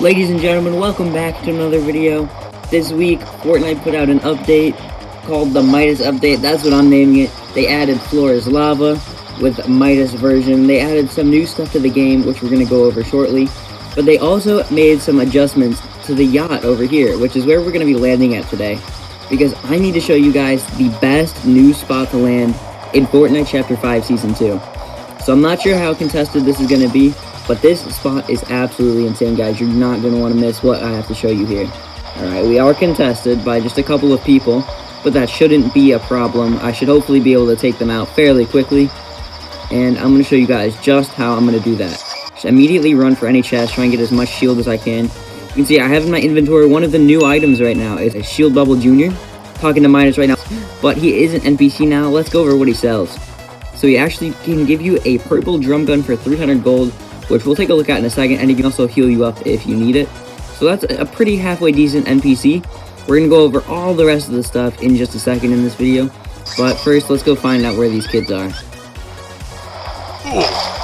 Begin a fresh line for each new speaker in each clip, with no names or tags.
Ladies and gentlemen, welcome back to another video. This week, Fortnite put out an update called the Midas update. That's what I'm naming it. They added Floor is Lava with Midas version. They added some new stuff to the game, which we're going to go over shortly. But they also made some adjustments to the yacht over here, which is where we're going to be landing at today. Because I need to show you guys the best new spot to land in Fortnite Chapter 5 Season 2. So I'm not sure how contested this is going to be, but this spot is absolutely insane, guys. You're not going to want to miss what I have to show you here. Alright, we are contested by just a couple of people, but that shouldn't be a problem. I should hopefully be able to take them out fairly quickly. And I'm going to show you guys just how I'm going to do that. Just immediately run for any chest, try and get as much shield as I can. You can see I have in my inventory one of the new items right now. It's a Shield Bubble Jr. Talking to Midas right now, but he is an NPC now. Let's go over what he sells. So he actually can give you a purple drum gun for 300 gold, which we'll take a look at in a second, and he can also heal you up if you need it. So that's a pretty halfway decent NPC. We're going to go over all the rest of the stuff in just a second in this video, but first let's go find out where these kids are.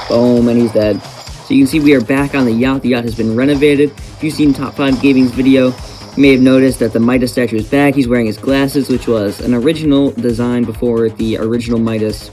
Boom, and he's dead. So you can see we are back on the yacht. The yacht has been renovated. If you've seen Top 5 Gaming's video, you may have noticed that the Midas statue is back. He's wearing his glasses, which was an original design before the original Midas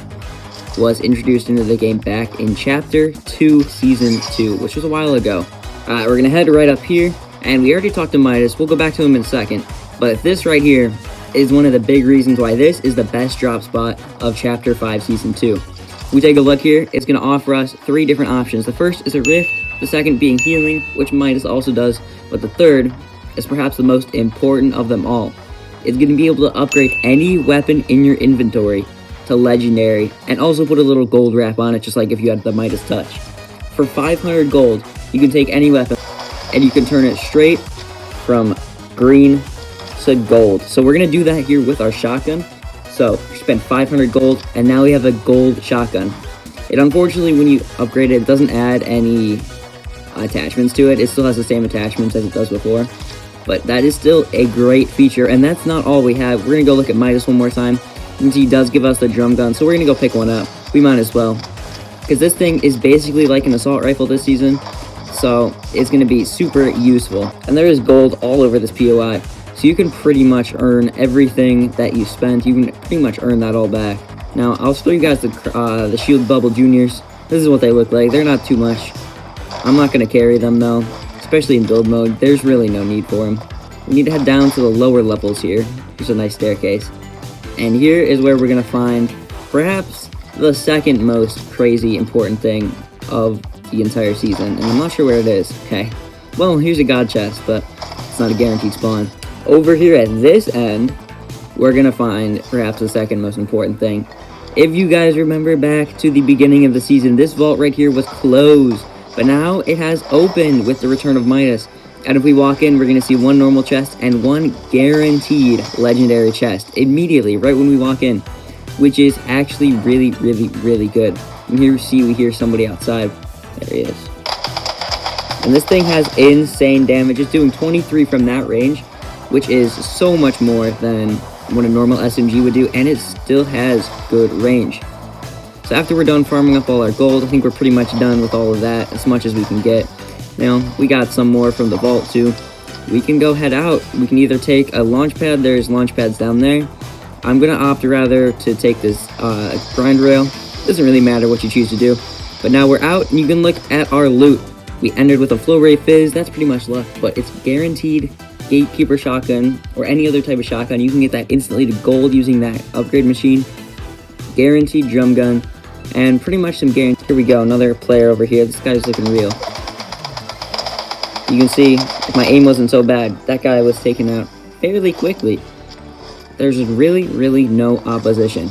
was introduced into the game back in Chapter 2, Season 2, which was a while ago. We're going to head right up here, and we already talked to Midas. We'll go back to him in a second, but this right here is one of the big reasons why this is the best drop spot of Chapter 5, Season 2. If we take a look here, it's going to offer us 3 different options. The first is a rift, the second being healing, which Midas also does, but the third is perhaps the most important of them all. It's going to be able to upgrade any weapon in your inventory to legendary, and also put a little gold wrap on it, just like if you had the Midas touch. For 500 gold, you can take any weapon and you can turn it straight from green to gold. So we're gonna do that here with our shotgun. So we spent 500 gold, and now we have a gold shotgun. It unfortunately, when you upgrade it, it doesn't add any attachments to it. It still has the same attachments as it does before, but that is still a great feature. And that's not all we have. We're gonna go look at Midas one more time. Since he does give us the drum gun, so we're gonna go pick one up. We might as well, because this thing is basically like an assault rifle this season, so it's gonna be super useful. And there is gold all over this POI, so you can pretty much earn everything that you spent. You can pretty much earn that all back. Now I'll show you guys the Shield Bubble Juniors. This is what they look like. They're not too much. I'm not gonna carry them though, especially in build mode. There's really no need for them. We need to head down to the lower levels here. There's a nice staircase. And here is where we're going to find perhaps the second most crazy important thing of the entire season. And I'm not sure where it is. Okay. Well, here's a god chest, but it's not a guaranteed spawn. Over here at this end, we're going to find perhaps the second most important thing. If you guys remember back to the beginning of the season, this vault right here was closed. But now it has opened with the return of Midas. And if we walk in, we're going to see one normal chest and one guaranteed legendary chest immediately, right when we walk in, which is actually really, really, really good. And here we hear somebody outside. There he is. And this thing has insane damage. It's doing 23 from that range, which is so much more than what a normal SMG would do, and it still has good range. So after we're done farming up all our gold, I think we're pretty much done with all of that, as much as we can get. Now, we got some more from the vault too. We can go head out. We can either take a launch pad. There's launch pads down there. I'm going to opt rather to take this grind rail. Doesn't really matter what you choose to do. But now we're out, and you can look at our loot. We ended with a flow ray fizz. That's pretty much luck, but it's guaranteed gatekeeper shotgun or any other type of shotgun. You can get that instantly to gold using that upgrade machine. Guaranteed drum gun, and pretty much some guaranteed. Here we go, another player over here. This guy's looking real. You can see, if my aim wasn't so bad, that guy was taken out fairly quickly. There's really, really no opposition.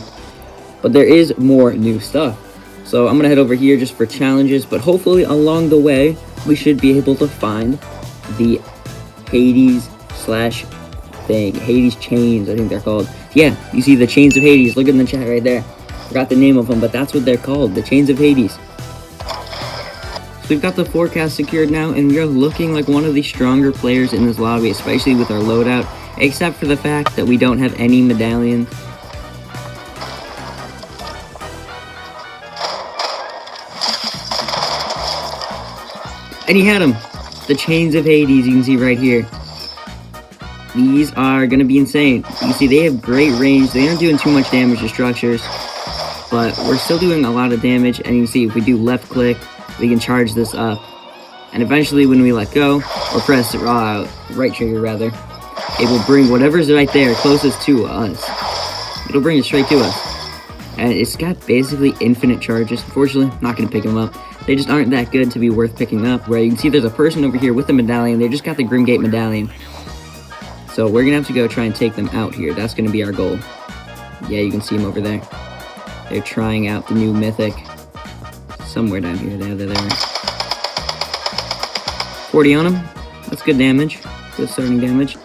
But there is more new stuff. So I'm going to head over here just for challenges, but hopefully along the way, we should be able to find the Hades slash thing. Hades chains, I think they're called. Yeah, you see the chains of Hades. Look in the chat right there. Forgot the name of them, but that's what they're called, the chains of Hades. We've got the forecast secured now, and we are looking like one of the stronger players in this lobby, especially with our loadout, except for the fact that we don't have any medallions. And he had him. the chains of Hades, you can see right here. These are going to be insane. You can see they have great range. They aren't doing too much damage to structures, but we're still doing a lot of damage. And you can see if we do left click, we can charge this up. And eventually when we let go, or press right trigger rather, it will bring whatever's right there closest to us. It'll bring it straight to us. And it's got basically infinite charges. Unfortunately, not going to pick them up. They just aren't that good to be worth picking up. Where you can see there's a person over here with a medallion. They just got the Grimgate medallion. So we're going to have to go try and take them out here. That's going to be our goal. Yeah, you can see them over there. They're trying out the new mythic. Somewhere down here. There. 40 on him. That's good damage. Good starting damage.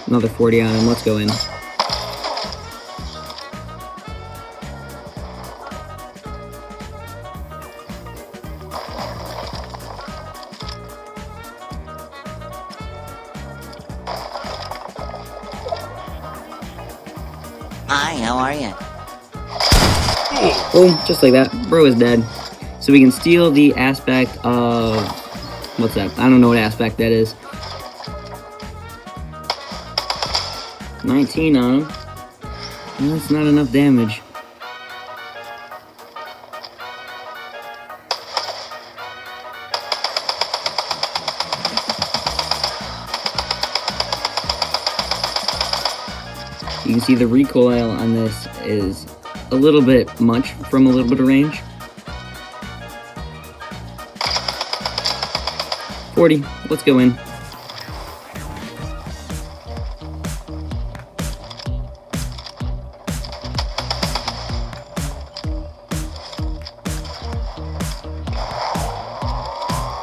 Another 40 on him. Let's go in.
Hi, how are you?
Boom, just like that. Bro is dead. So we can steal the aspect of... What's that? I don't know what aspect that is. 19 on him. Well, that's not enough damage. You can see the recoil on this is a little bit much from a little bit of range. 40, let's go in.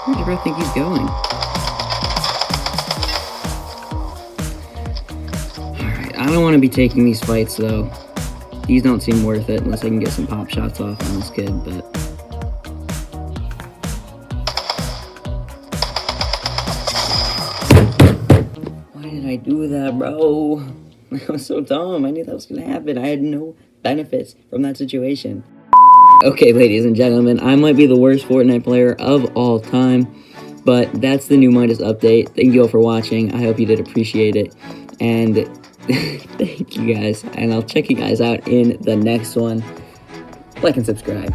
Where do you think he's going? I don't want to be taking these fights though. These don't seem worth it unless I can get some pop shots off on this kid, but... Why did I do that, bro? I was so dumb. I knew that was going to happen. I had no benefits from that situation. Okay, ladies and gentlemen, I might be the worst Fortnite player of all time, but that's the new Midas update. Thank you all for watching. I hope you did appreciate it. And... thank you guys, and I'll check you guys out in the next one. Like and subscribe.